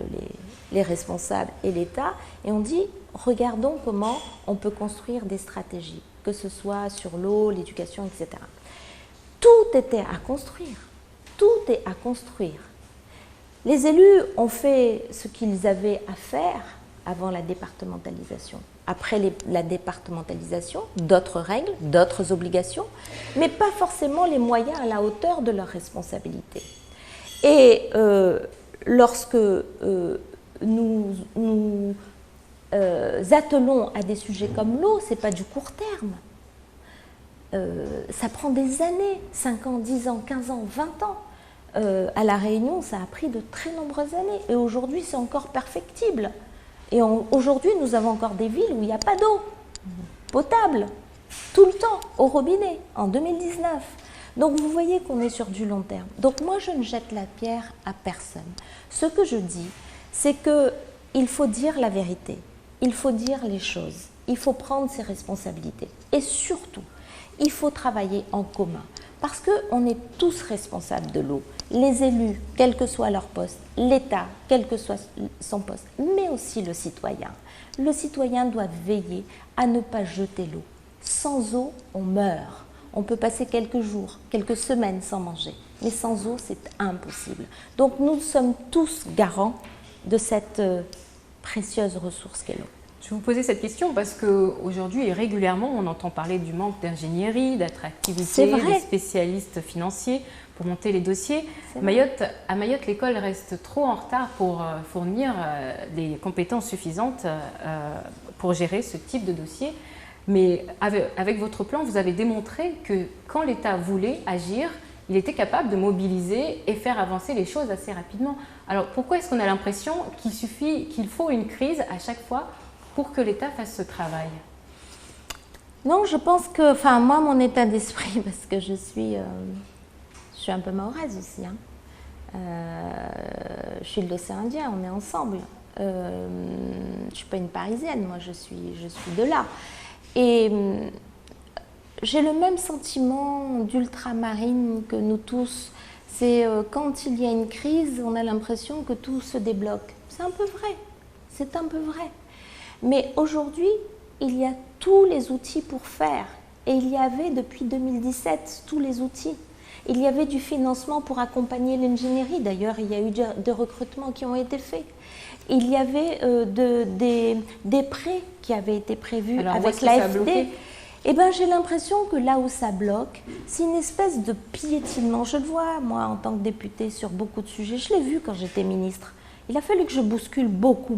Speaker 13: les responsables et l'État et on dit, regardons comment on peut construire des stratégies, que ce soit sur l'eau, l'éducation, etc. Tout était à construire. Tout est à construire. Les élus ont fait ce qu'ils avaient à faire avant la départementalisation. Après la départementalisation, d'autres règles, d'autres obligations, mais pas forcément les moyens à la hauteur de leurs responsabilités. Et lorsque nous attelons à des sujets comme l'eau, ce n'est pas du court terme. Ça prend des années, 5 ans, 10 ans, 15 ans, 20 ans. À La Réunion, ça a pris de très nombreuses années. Et aujourd'hui, c'est encore perfectible. Et aujourd'hui, nous avons encore des villes où il n'y a pas d'eau potable, tout le temps, au robinet, en 2019. Donc vous voyez qu'on est sur du long terme. Donc moi, je ne jette la pierre à personne. Ce que je dis, c'est qu'il faut dire la vérité. Il faut dire les choses. Il faut prendre ses responsabilités. Et surtout, il faut travailler en commun. Parce qu'on est tous responsables de l'eau. les élus, quel que soit leur poste, l'État, quel que soit son poste, mais aussi le citoyen. Le citoyen doit veiller à ne pas jeter l'eau. Sans eau, on meurt. On peut passer quelques jours, quelques semaines sans manger. Mais sans eau, c'est impossible. Donc nous sommes tous garants de cette précieuse ressource qu'est l'eau.
Speaker 1: Je vais vous poser cette question parce qu'aujourd'hui et régulièrement, on entend parler du manque d'ingénierie, d'attractivité, des spécialistes financiers pour monter les dossiers. À Mayotte, l'école reste trop en retard pour fournir des compétences suffisantes pour gérer ce type de dossier. Mais avec votre plan, vous avez démontré que quand l'État voulait agir, il était capable de mobiliser et faire avancer les choses assez rapidement. Alors pourquoi est-ce qu'on a l'impression qu'il faut une crise à chaque fois pour que l'État fasse ce travail?
Speaker 13: Non, je pense que, moi, mon état d'esprit, parce que je suis un peu mahoraise aussi, hein. Je suis de l'océan Indien, on est ensemble. Je ne suis pas une Parisienne, moi je suis de là. Et j'ai le même sentiment d'ultramarine que nous tous. C'est quand il y a une crise, on a l'impression que tout se débloque. C'est un peu vrai, c'est un peu vrai. Mais aujourd'hui, il y a tous les outils pour faire. Et il y avait depuis 2017 tous les outils. Il y avait du financement pour accompagner l'ingénierie. D'ailleurs, il y a eu des recrutements qui ont été faits. Il y avait des prêts qui avaient été prévus avec l'AFD. Eh bien, j'ai l'impression que là où ça bloque, c'est une espèce de piétinement. Je le vois, moi, en tant que députée, sur beaucoup de sujets. Je l'ai vu quand j'étais ministre. Il a fallu que je bouscule beaucoup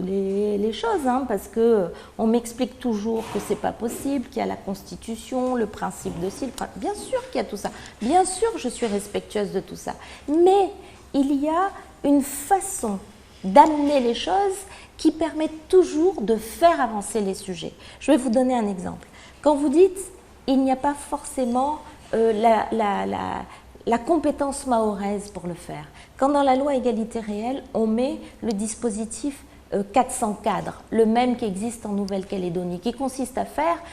Speaker 13: les choses, hein, parce qu'on m'explique toujours que ce n'est pas possible, qu'il y a la Constitution, le principe de Sylle. Bien sûr qu'il y a tout ça. Bien sûr, je suis respectueuse de tout ça. Mais il y a une façon d'amener les choses qui permet toujours de faire avancer les sujets. Je vais vous donner un exemple. Quand vous dites il n'y a pas forcément la compétence mahoraise pour le faire, quand dans la loi égalité réelle, on met le dispositif 400 cadres, le même qui existe en Nouvelle-Calédonie, qui consiste à faire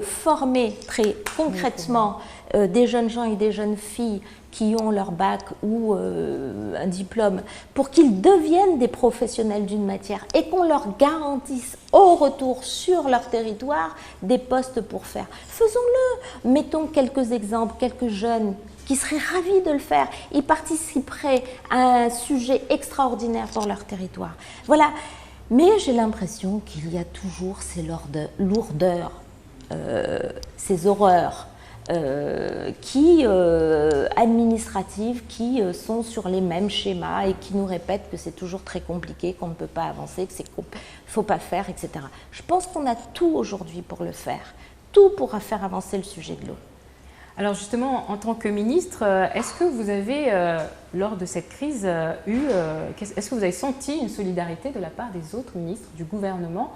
Speaker 13: former très concrètement des jeunes gens et des jeunes filles qui ont leur bac ou un diplôme pour qu'ils deviennent des professionnels d'une matière et qu'on leur garantisse au retour sur leur territoire des postes pour faire. Faisons-le. Mettons quelques exemples, quelques jeunes qui seraient ravis de le faire. Ils participeraient à un sujet extraordinaire pour leur territoire. Voilà. Mais j'ai l'impression qu'il y a toujours ces lourdeurs, ces horreurs administratives qui sont sur les mêmes schémas et qui nous répètent que c'est toujours très compliqué, qu'on ne peut pas avancer, qu'il ne faut pas faire, etc. Je pense qu'on a tout aujourd'hui pour le faire. Tout pour faire avancer le sujet de l'eau.
Speaker 1: Alors justement, en tant que ministre, est-ce que vous avez, lors de cette crise, est-ce que vous avez senti une solidarité de la part des autres ministres du gouvernement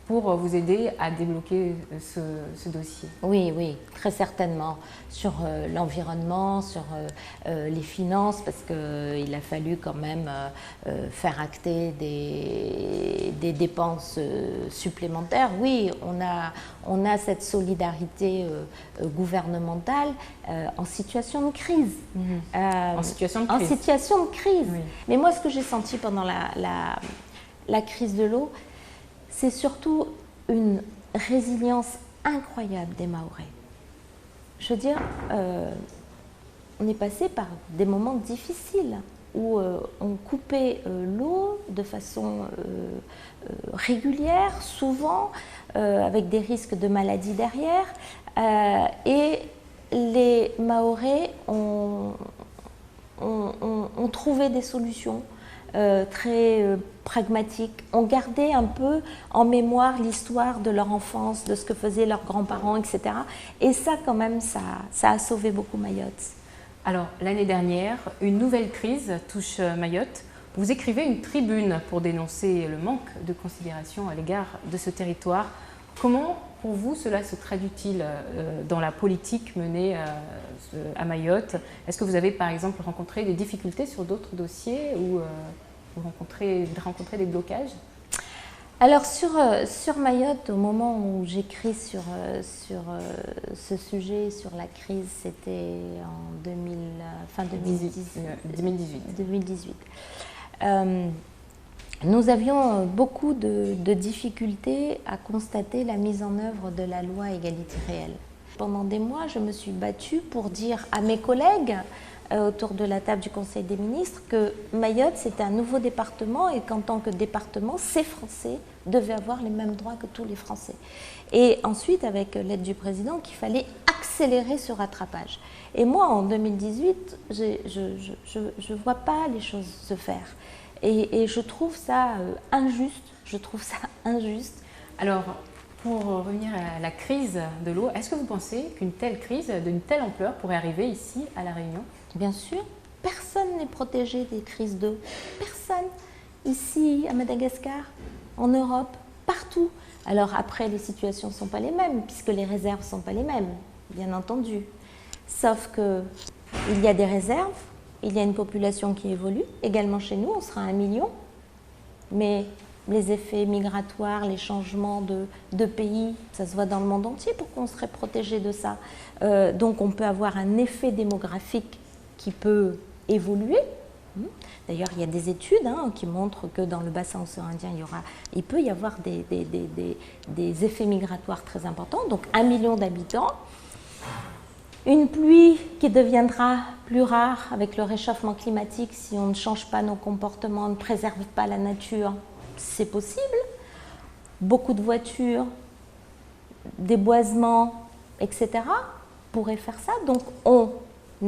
Speaker 1: pour vous aider à débloquer ce dossier?
Speaker 13: Oui, oui, très certainement. Sur l'environnement, sur les finances, parce qu'il a fallu quand même faire acter des dépenses supplémentaires. Oui, on a cette solidarité gouvernementale en situation de crise.
Speaker 1: En situation de crise.
Speaker 13: En situation de crise.
Speaker 1: Oui.
Speaker 13: Mais moi, ce que j'ai senti pendant la crise de l'eau, c'est surtout une résilience incroyable des Mahorais. Je veux dire, on est passé par des moments difficiles où on coupait l'eau de façon régulière, souvent, avec des risques de maladie derrière. Et les Mahorais ont trouvé des solutions très pragmatiques, ont gardé un peu en mémoire l'histoire de leur enfance, de ce que faisaient leurs grands-parents, etc. Et ça, quand même, ça a sauvé beaucoup Mayotte.
Speaker 1: Alors, l'année dernière, une nouvelle crise touche Mayotte. Vous écrivez une tribune pour dénoncer le manque de considération à l'égard de ce territoire. Comment, pour vous, cela se traduit-il dans la politique menée à Mayotte? Est-ce que vous avez, par exemple, rencontré des difficultés sur d'autres dossiers ou vous rencontrez des blocages?
Speaker 13: Alors sur Mayotte, au moment où j'écris sur ce sujet, sur la crise, c'était en fin 2018. Nous avions beaucoup de difficultés à constater la mise en œuvre de la loi égalité réelle. Pendant des mois, je me suis battue pour dire à mes collègues autour de la table du Conseil des ministres que Mayotte, c'était un nouveau département et qu'en tant que département, ces Français devaient avoir les mêmes droits que tous les Français. Et ensuite, avec l'aide du président, qu'il fallait accélérer ce rattrapage. Et moi, en 2018, je ne vois pas les choses se faire. Et je trouve ça injuste.
Speaker 1: Alors, pour revenir à la crise de l'eau, est-ce que vous pensez qu'une telle crise d'une telle ampleur pourrait arriver ici, à La Réunion?
Speaker 13: Bien sûr, personne n'est protégé des crises d'eau. Personne. Ici, à Madagascar, en Europe, partout. Alors après, les situations ne sont pas les mêmes, puisque les réserves ne sont pas les mêmes, bien entendu. Sauf qu'il y a des réserves, il y a une population qui évolue. Également chez nous, on sera 1 million. Mais les effets migratoires, les changements de pays, ça se voit dans le monde entier. Pourquoi on serait protégé de ça? Donc on peut avoir un effet démographique qui peut évoluer. D'ailleurs, il y a des études qui montrent que dans le bassin océan Indien, il peut y avoir des effets migratoires très importants. Donc 1 million d'habitants, une pluie qui deviendra plus rare avec le réchauffement climatique si on ne change pas nos comportements, on ne préserve pas la nature, c'est possible. Beaucoup de voitures, des boisements, etc. pourraient faire ça. Donc on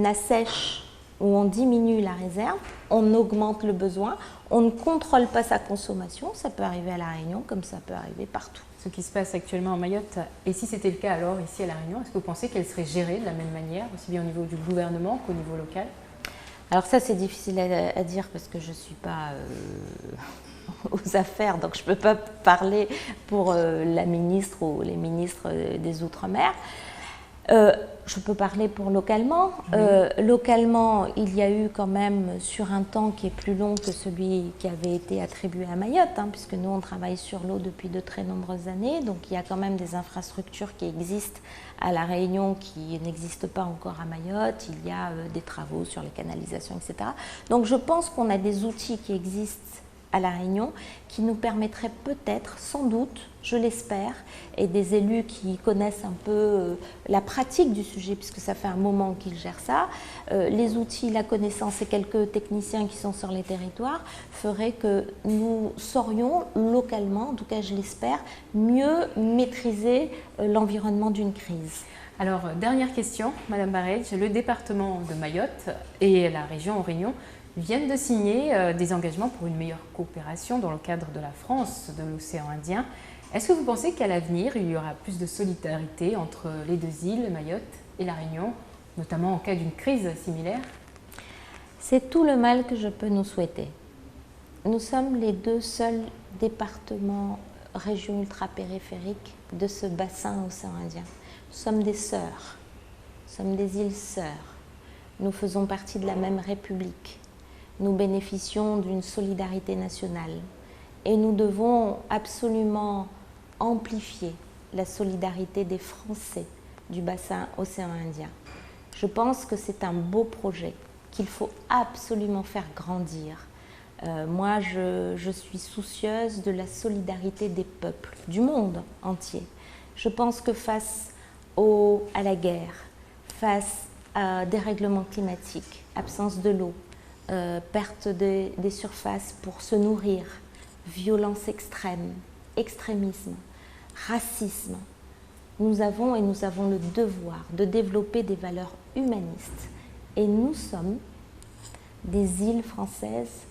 Speaker 13: assèche ou on diminue la réserve, on augmente le besoin, on ne contrôle pas sa consommation. Ça peut arriver à La Réunion comme ça peut arriver partout.
Speaker 1: Ce qui se passe actuellement en Mayotte, et si c'était le cas alors ici à La Réunion, est-ce que vous pensez qu'elle serait gérée de la même manière, aussi bien au niveau du gouvernement qu'au niveau local?
Speaker 13: Alors ça, c'est difficile à dire parce que je ne suis pas aux affaires, donc je ne peux pas parler pour la ministre ou les ministres des Outre-mer. Je peux parler pour localement. Localement, il y a eu quand même, sur un temps qui est plus long que celui qui avait été attribué à Mayotte, puisque nous, on travaille sur l'eau depuis de très nombreuses années, donc il y a quand même des infrastructures qui existent à La Réunion qui n'existent pas encore à Mayotte. Il y a des travaux sur les canalisations, etc. Donc je pense qu'on a des outils qui existent à La Réunion qui nous permettraient peut-être, sans doute, je l'espère, et des élus qui connaissent un peu la pratique du sujet, puisque ça fait un moment qu'ils gèrent ça, les outils, la connaissance et quelques techniciens qui sont sur les territoires feraient que nous saurions localement, en tout cas je l'espère, mieux maîtriser l'environnement d'une crise.
Speaker 1: Alors, dernière question, Madame Baredj, le département de Mayotte et la région Réunion viennent de signer des engagements pour une meilleure coopération dans le cadre de la France de l'océan Indien. Est-ce que vous pensez qu'à l'avenir, il y aura plus de solidarité entre les deux îles, Mayotte et La Réunion, notamment en cas d'une crise similaire?
Speaker 13: C'est tout le mal que je peux nous souhaiter. Nous sommes les deux seuls départements, régions ultra-périphériques de ce bassin océan Indien. Nous sommes des sœurs, nous sommes des îles sœurs. Nous faisons partie de la même République. Nous bénéficions d'une solidarité nationale et nous devons absolument amplifier la solidarité des Français du bassin océan Indien. Je pense que c'est un beau projet qu'il faut absolument faire grandir. Moi, je suis soucieuse de la solidarité des peuples, du monde entier. Je pense que face à la guerre, face à dérèglement climatique, absence de l'eau, perte des surfaces pour se nourrir, violence extrême, extrémisme, racisme. Nous avons le devoir de développer des valeurs humanistes. Et nous sommes des îles françaises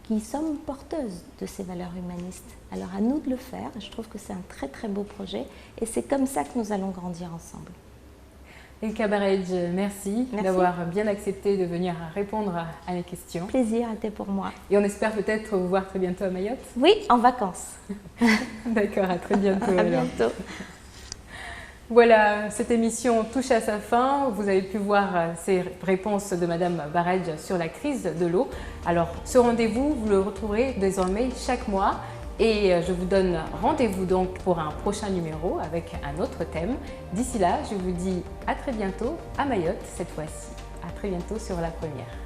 Speaker 13: qui sommes porteuses de ces valeurs humanistes. Alors à nous de le faire. Je trouve que c'est un très très beau projet et c'est comme ça que nous allons grandir ensemble.
Speaker 1: Elka Baredj, merci d'avoir bien accepté de venir répondre à mes questions.
Speaker 13: Plaisir était pour moi.
Speaker 1: Et on espère peut-être vous voir très bientôt à Mayotte.
Speaker 13: Oui, en vacances.
Speaker 1: D'accord, à très bientôt.
Speaker 13: À bientôt.
Speaker 1: Voilà, cette émission touche à sa fin. Vous avez pu voir ces réponses de Madame Baredj sur la crise de l'eau. Alors, ce rendez-vous, vous le retrouverez désormais chaque mois. Et je vous donne rendez-vous donc pour un prochain numéro avec un autre thème. D'ici là, je vous dis à très bientôt à Mayotte cette fois-ci. À très bientôt sur La Première.